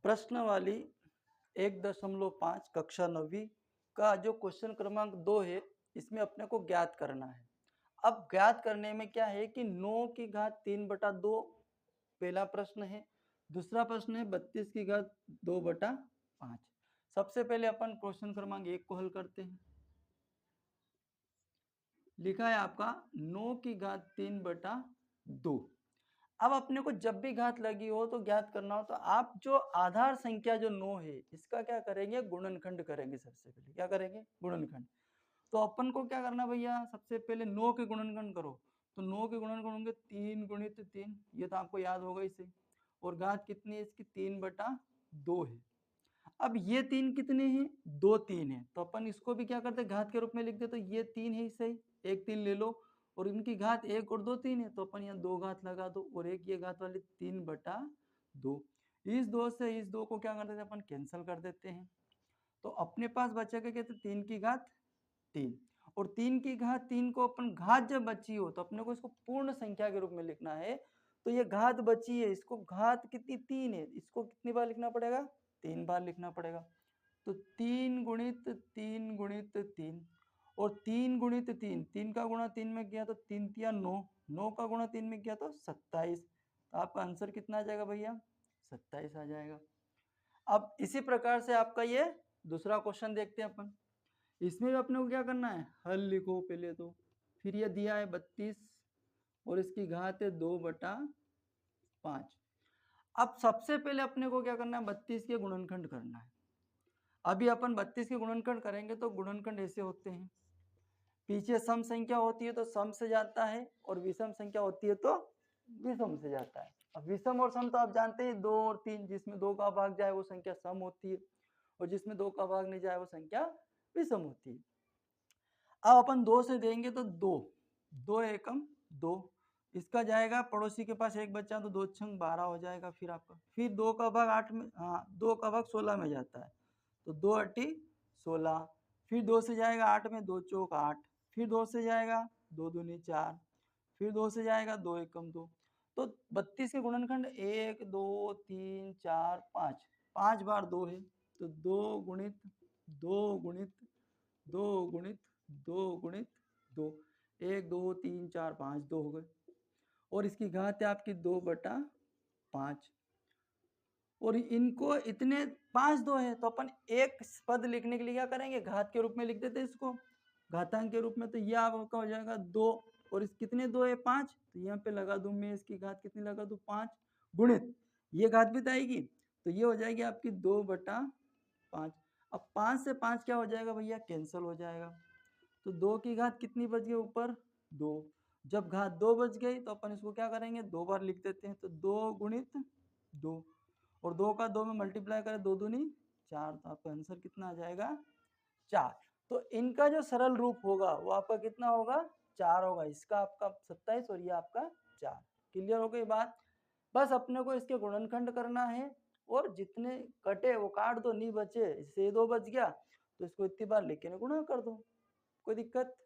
प्रश्नवाली 1.5 कक्षा 9वीं का जो क्वेश्चन क्रमांक 2 है, इसमें अपने को ज्ञात करना है। अब ज्ञात करने में क्या है कि 9 की घात 3/2 पहला प्रश्न है। दूसरा प्रश्न है 32 की घात 2/5। सबसे पहले अपन क्वेश्चन क्रमांक 1 को हल करते हैं। लिखा है आपका 9 की घात 3/2। अब अपने को जब भी घात लगी हो तो ज्ञात करना हो तो आप जो आधार संख्या जो 9 है इसका क्या करेंगे, गुणनखंड करेंगे। सबसे पहले क्या करेंगे, गुणनखंड। तो अपन को क्या करना भैया, सबसे पहले 9 के गुणनखंड करो। तो 9 के गुणनखंड होंगे 3 गुणित 3, ये तो आपको याद होगा इसे। और घात कितनी है इसकी, 3/2 है। अब ये 3 कितने हैं, 2 3 है। तो अपन इसको भी क्या करते, घात के रूप में लिख दे। तो ये 3 है, सही, एक 3 ले लो। और इनकी घात 1 और 2 3 है, तो अपन यहाँ 2 घात लगा दो। और एक ये घात वाली 3/2। इस 2 से इस 2 को क्या कर देते हैं अपन, कैंसिल कर देते हैं। तो अपने पास बचेगा क्या, 3 की घात 3। और 3 की घात 3 को अपन घात जब बची हो तो अपने को इसको पूर्ण संख्या के रूप में लिखना है। तो ये घात बची है, इसको घात कितनी, 3 है, इसको कितनी बार लिखना पड़ेगा, 3 बार लिखना पड़ेगा। तो 3 गुणित 3 गुणित 3 और 3 गुणित 3, 3 का गुणा 3 में किया तो 3 तिया 9, 9 का गुणा 3 में किया तो 27। तो आपका आंसर कितना आ जाएगा भैया, 27 आ जाएगा। अब इसी प्रकार से आपका ये दूसरा क्वेश्चन देखते हैं अपन। इसमें भी अपने को क्या करना है, हल लिखो पहले तो। फिर ये दिया है 32 और इसकी घात है 2/5। अब सबसे पहले अपने को क्या करना है, 32 के गुणनखंड करना है। अभी अपन 32 के गुणनखंड करेंगे तो गुणनखंड ऐसे होते हैं, पीछे सम संख्या होती है तो सम से जाता है, और विषम संख्या होती है तो विषम से जाता है। अब विषम और सम तो आप जानते हैं, 2 और 3, जिसमें 2 का भाग जाए वो संख्या सम होती है, और जिसमें 2 का भाग नहीं जाए वो संख्या विषम होती है। अब अपन 2 से देंगे तो 2, 2 एकम 2, इसका जाएगा पड़ोसी के पास एक बच्चा तो 2 छंग 12 हो जाएगा। फिर आपका, फिर 2 का भाग 8 में, हाँ 2 का भाग 16 में जाता है, तो 2 अट्ठी 16। फिर 2 से जाएगा 8 में, 2 चौक 8। फिर 2 से जाएगा 2 दूनी 4। फिर 2 से जाएगा 2 एकम 2। तो 32 के गुणनखंड 1 2 3 4 5, 5 बार 2 है। तो 2 गुणित 2 गुणित 2 गुणित 2 गुणित 2, 1 2 3 4 5, 2 हो गए। और इसकी घात है आपकी 2/5। और इनको इतने 5 2 है, तो अपन एक पद लिखने के लिए क्या करेंगे, घात के रूप में लिख देते हैं इसको, घातांक के रूप में। तो यह आपका हो जाएगा 2, और इस कितने 2 है 5, तो यहाँ पे लगा दूं मैं, इसकी घात कितनी लगा दूं, 5 गुणित ये घात भी तो आएगी, तो ये हो जाएगी आपकी 2/5। अब 5 से 5 क्या हो जाएगा भैया, कैंसिल हो जाएगा। तो 2 की घात कितनी बच गई ऊपर, 2। जब घात 2 बच गई तो अपन इसको क्या करेंगे, 2 बार लिख देते हैं। तो 2 गुणित 2, और 2 का 2 में मल्टीप्लाई करें, 2 दूनी 4, तो आपका आंसर कितना आ जाएगा, 4। तो इनका जो सरल रूप होगा वो आपका कितना होगा, 4 होगा। इसका आपका 27 और ये आपका 4। क्लियर हो गई बात। बस अपने को इसके गुणनखंड करना है, और जितने कटे वो काट दो, नहीं बचे, इससे 2 बच गया तो इसको इतनी बार लिख के गुणा कर दो, कोई दिक्कत